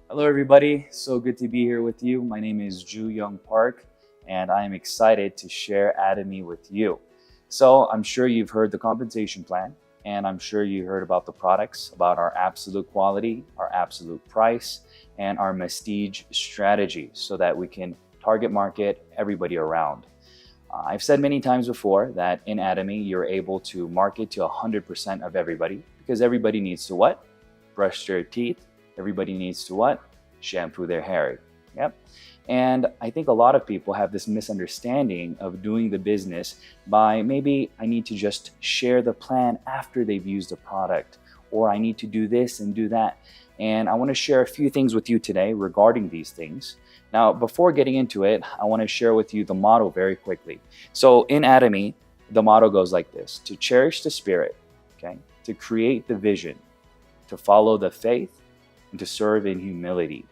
Hello, everybody. So good to be here with you. My name is Ju Young Park, and I am excited to share Atomy with you. So, I'm sure you've heard the compensation plan, and I'm sure you heard about the products, about our absolute quality, our absolute price, and our prestige strategy so that we can target market everybody around. I've said many times before that in Atomy, you're able to market to 100% of everybody because everybody needs to what? Brush their teeth. Everybody needs to what? Shampoo their hair. Yep. And I think a lot of people have this misunderstanding of doing the business by maybe I need to just share the plan after they've used the product, or I need to do this and do that. And I want to share a few things with you today regarding these things. Now, before getting into it, I want to share with you the motto very quickly. So in Atomy, the motto goes like this: to cherish the spirit, okay, to create the vision, to follow the faith, and to serve in humility.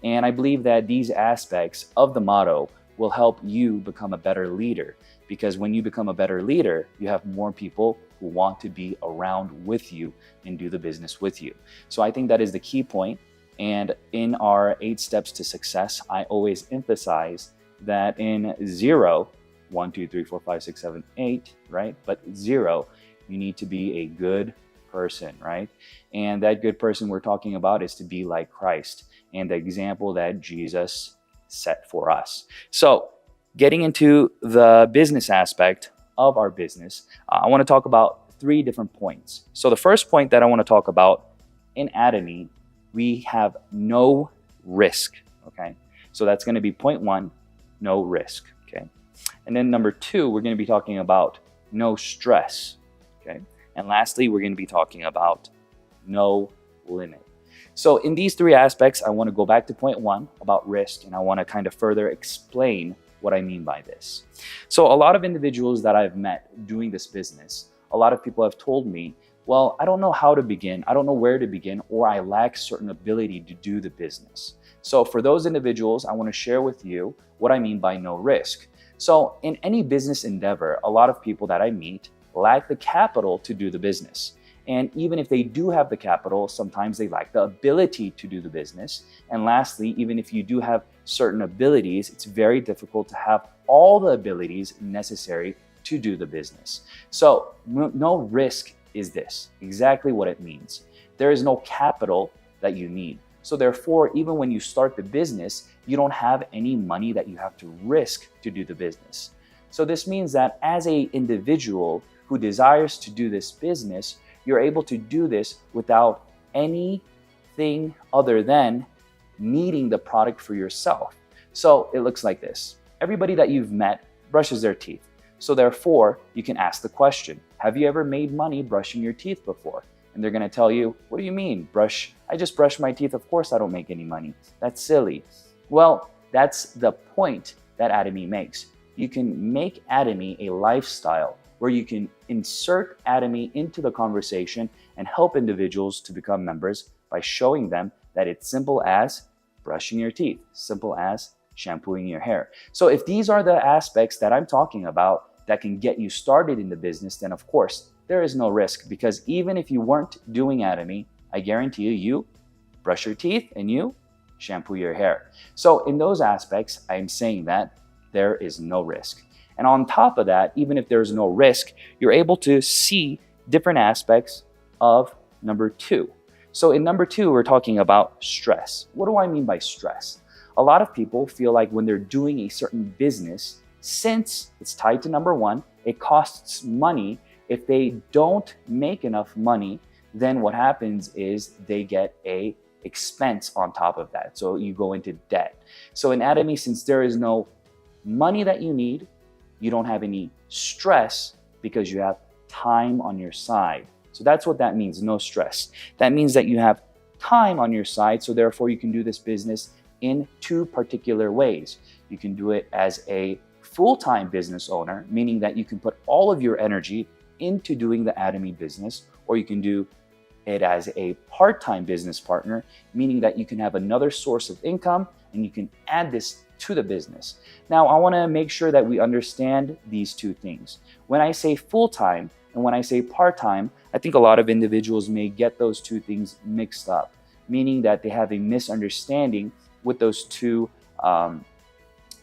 And I believe that these aspects of the motto will help you become a better leader, because when you become a better leader, you have more people who want to be around with you and do the business with you. So I think that is the key point. And in our 8 steps to success, I always emphasize that in 0, 1, 2, 3, 4, 5, 6, 7, 8, right? But 0, you need to be a good person, right? And that good person we're talking about is to be like Christ and the example that Jesus set for us. So, getting into the business aspect of our business, I want to talk about 3 different points. So, the first point that I want to talk about in Atomy, we have no risk, okay? So, that's going to be point 1, no risk, okay? And then number 2, we're going to be talking about no stress, okay? And lastly, we're going to be talking about no limit. So in these 3 aspects, I want to go back to point 1 about risk, and I want to kind of further explain what I mean by this. So a lot of individuals that I've met doing this business, a lot of people have told me, well, I don't know how to begin, I don't know where to begin, or I lack certain ability to do the business. So for those individuals, I want to share with you what I mean by no risk. So in any business endeavor, a lot of people that I meet lack the capital to do the business. And even if they do have the capital, sometimes they lack the ability to do the business. And lastly, even if you do have certain abilities, it's very difficult to have all the abilities necessary to do the business. So no risk is this, exactly what it means. There is no capital that you need. So therefore, even when you start the business, you don't have any money that you have to risk to do the business. So this means that as an individual who desires to do this business, you're able to do this without anything other than needing the product for yourself. So it looks like this. Everybody that you've met brushes their teeth. So therefore, you can ask the question, have you ever made money brushing your teeth before? And they're going to tell you, what do you mean? I just brush my teeth. Of course I don't make any money. That's silly. Well, that's the point that Atomy makes. You can make Atomy a lifestyle where you can insert Atomy into the conversation and help individuals to become members by showing them that it's simple as brushing your teeth, simple as shampooing your hair. So if these are the aspects that I'm talking about that can get you started in the business, then of course, there is no risk, because even if you weren't doing Atomy, I guarantee you brush your teeth and you shampoo your hair. So in those aspects, I'm saying that there is no risk. And on top of that, even if there's no risk, you're able to see different aspects of number 2. So in number 2, we're talking about stress. What do I mean by stress? A lot of people feel like when they're doing a certain business, since it's tied to number 1, it costs money. If they don't make enough money, then what happens is they get a expense on top of that. So you go into debt. So in Atomy, since there is no money that you need, you don't have any stress because you have time on your side. So that's what that means, no stress. That means that you have time on your side, so therefore you can do this business in 2 particular ways. You can do it as a full-time business owner, meaning that you can put all of your energy into doing the Atomy business, or you can do it as a part-time business partner, meaning that you can have another source of income and you can add this to the business. Now, I want to make sure that we understand these 2 things. When I say full-time and when I say part-time, I think a lot of individuals may get those 2 things mixed up. meaning that they have a misunderstanding with those two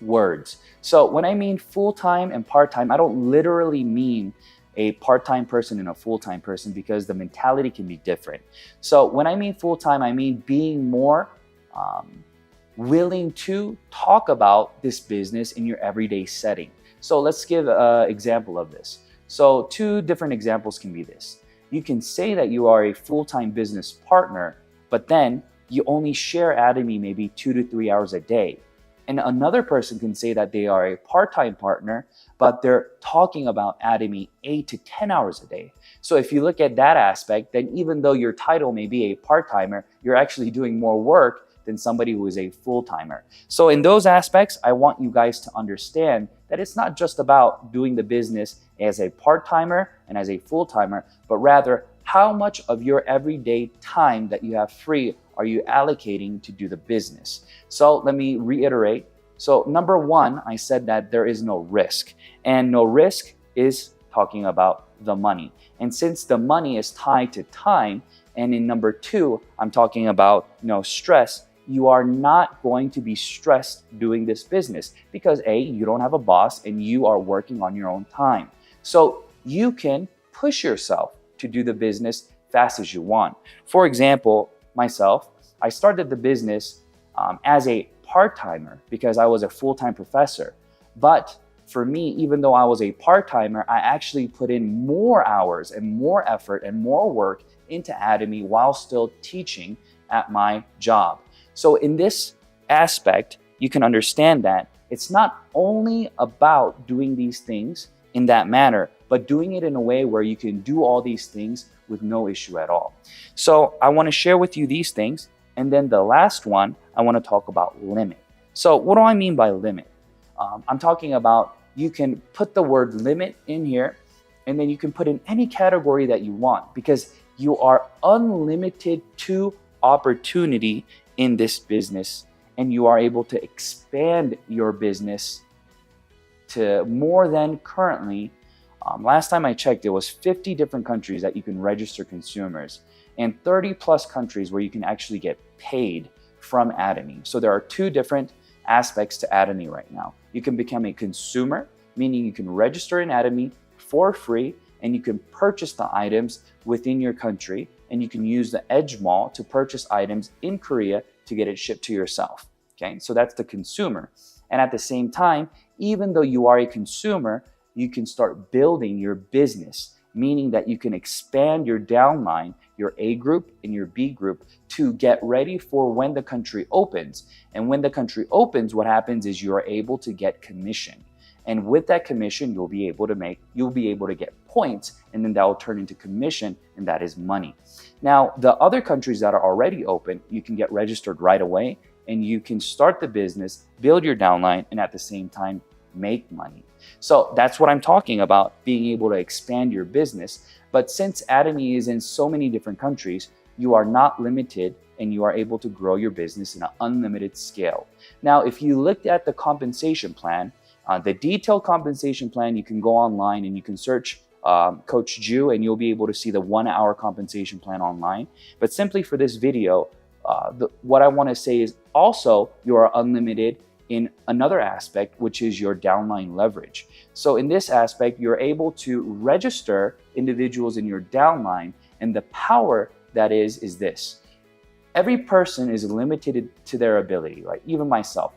words. So when I mean full-time and part-time, I don't literally mean a part-time person and a full-time person, because the mentality can be different. So when I mean full-time, I mean being more willing to talk about this business in your everyday setting. So let's give an example of this. So two different examples can be this. You can say that you are a full-time business partner, but then you only share Atomy maybe 2 to 3 hours a day. And another person can say that they are a part-time partner, but they're talking about Atomy 8 to 10 hours a day. So if you look at that aspect, then even though your title may be a part-timer, you're actually doing more work than somebody who is a full-timer. So in those aspects, I want you guys to understand that it's not just about doing the business as a part-timer and as a full-timer, but rather how much of your everyday time that you have free are you allocating to do the business. So let me reiterate. So number one, I said that there is no risk, and no risk is talking about the money. And since the money is tied to time, and in number two, I'm talking about stress, you are not going to be stressed doing this business because A, you don't have a boss and you are working on your own time. So you can push yourself to do the business fast as you want. For example, myself, I started the business as a part-timer because I was a full-time professor. But for me, even though I was a part-timer, I actually put in more hours and more effort and more work into Atomy while still teaching at my job. So in this aspect, you can understand that it's not only about doing these things in that manner, but doing it in a way where you can do all these things with no issue at all. So I want to share with you these things. And then the last one, I want to talk about limit. So what do I mean by limit? I'm talking about you can put the word limit in here, and then you can put in any category that you want, because you are unlimited to opportunity in this business, and you are able to expand your business to more than currently. Last time I checked, it was 50 different countries that you can register consumers, and 30 plus countries where you can actually get paid from Atomy. So there are two different aspects to Atomy right now. You can become a consumer, meaning you can register in Atomy for free, and you can purchase the items within your country, and you can use the Edge Mall to purchase items in Korea to get it shipped to yourself. Okay, so that's the consumer. And at the same time, even though you are a consumer, you can start building your business, meaning that you can expand your downline, your A group and your B group, to get ready for when the country opens. And when the country opens, what happens is you are able to get commission. And with that commission, you'll be able to get points, and then that will turn into commission, and that is money. Now, the other countries that are already open, you can get registered right away, and you can start the business, build your downline, and at the same time, make money. So that's what I'm talking about, being able to expand your business. But since Atomy is in so many different countries, you are not limited, and you are able to grow your business in an unlimited scale. Now, if you looked at the compensation plan, the detailed compensation plan, you can go online and you can search Coach Ju, and you'll be able to see the 1 hour compensation plan online. But simply for this video, what I want to say is also you are unlimited in another aspect, which is your downline leverage. So in this aspect, you're able to register individuals in your downline, and the power that is this. Every person is limited to their ability, right? Even myself.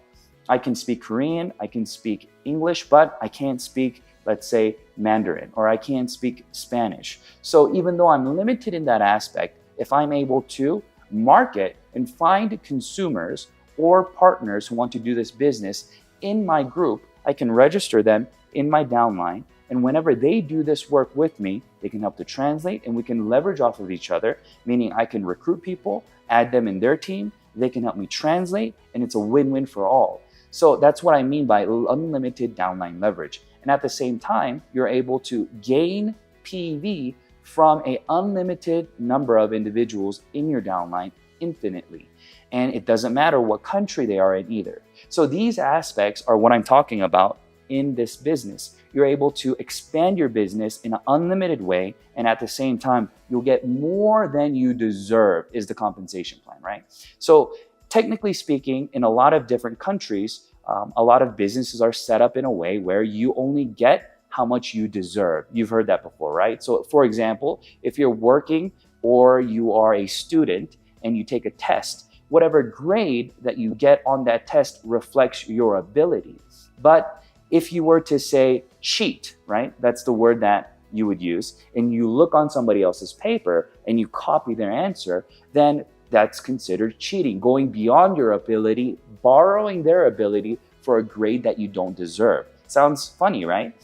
I can speak Korean, I can speak English, but I can't speak, let's say, Mandarin, or I can't speak Spanish. So even though I'm limited in that aspect, if I'm able to market and find consumers or partners who want to do this business in my group, I can register them in my downline. And whenever they do this work with me, they can help to translate, and we can leverage off of each other, meaning I can recruit people, add them in their team, they can help me translate, and it's a win-win for all. So that's what I mean by unlimited downline leverage. And at the same time, you're able to gain PV from an unlimited number of individuals in your downline infinitely. And it doesn't matter what country they are in either. So these aspects are what I'm talking about in this business. You're able to expand your business in an unlimited way, and at the same time, you'll get more than you deserve is the compensation plan, right? So technically speaking, in a lot of different countries, a lot of businesses are set up in a way where you only get how much you deserve. You've heard that before, right? So for example, if you're working or you are a student and you take a test, whatever grade that you get on that test reflects your ability. But if you were to say cheat, right? That's the word that you would use, and you look on somebody else's paper and you copy their answer, then that's considered cheating, going beyond your ability, borrowing their ability for a grade that you don't deserve. Sounds funny, right?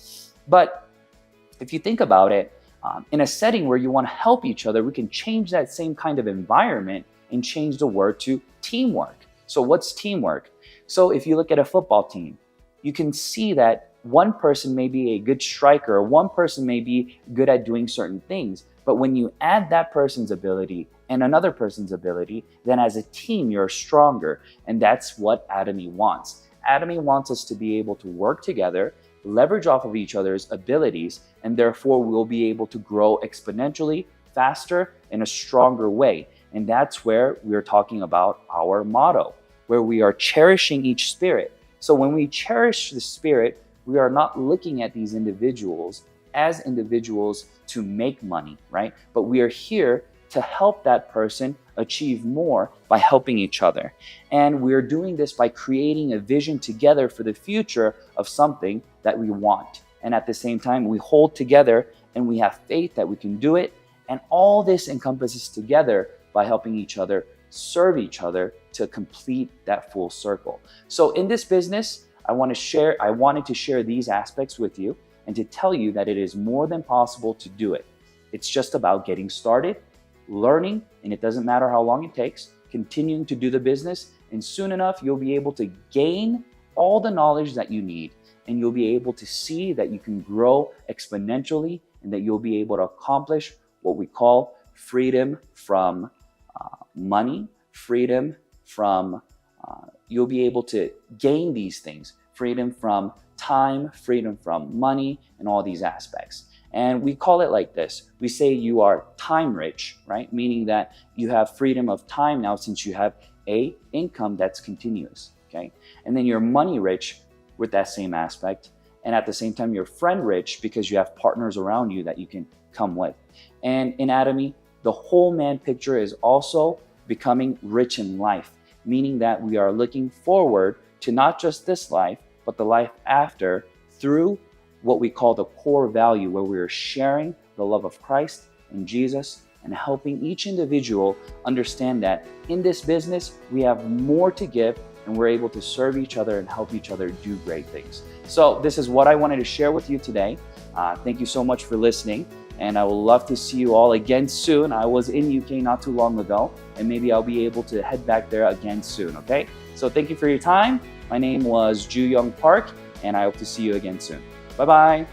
But if you think about it, in a setting where you want to help each other, we can change that same kind of environment and change the word to teamwork. So what's teamwork? So if you look at a football team, you can see that one person may be a good striker, or one person may be good at doing certain things. But when you add that person's ability and another person's ability, then as a team, you're stronger. And that's what Atomy wants. Atomy wants us to be able to work together, leverage off of each other's abilities, and therefore we'll be able to grow exponentially faster in a stronger way. And that's where we're talking about our motto, where we are cherishing each spirit. So when we cherish the spirit, we are not looking at these individuals as individuals to make money, right? But we are here to help that person achieve more by helping each other. And we're doing this by creating a vision together for the future of something that we want. And at the same time, we hold together and we have faith that we can do it. And all this encompasses together by helping each other serve each other to complete that full circle. So in this business, I wanted to share these aspects with you and to tell you that it is more than possible to do it. It's just about getting started, learning, and it doesn't matter how long it takes, continuing to do the business, and soon enough, you'll be able to gain all the knowledge that you need, and you'll be able to see that you can grow exponentially and that you'll be able to accomplish what we call freedom from money, freedom from, you'll be able to gain these things, freedom from time, freedom from money, and all these aspects. And we call it like this. We say you are time rich, right? Meaning that you have freedom of time now since you have a income that's continuous, okay? And then you're money rich with that same aspect. And at the same time, you're friend rich because you have partners around you that you can come with. And in Atomy, the whole man picture is also becoming rich in life, meaning that we are looking forward to not just this life, but the life after through what we call the core value, where we are sharing the love of Christ and Jesus and helping each individual understand that in this business, we have more to give and we're able to serve each other and help each other do great things. So this is what I wanted to share with you today. Thank you so much for listening, and I would love to see you all again soon. I was in UK not too long ago, and maybe I'll be able to head back there again soon, okay? So thank you for your time. My name was Ju Young Park, and I hope to see you again soon. Bye-bye.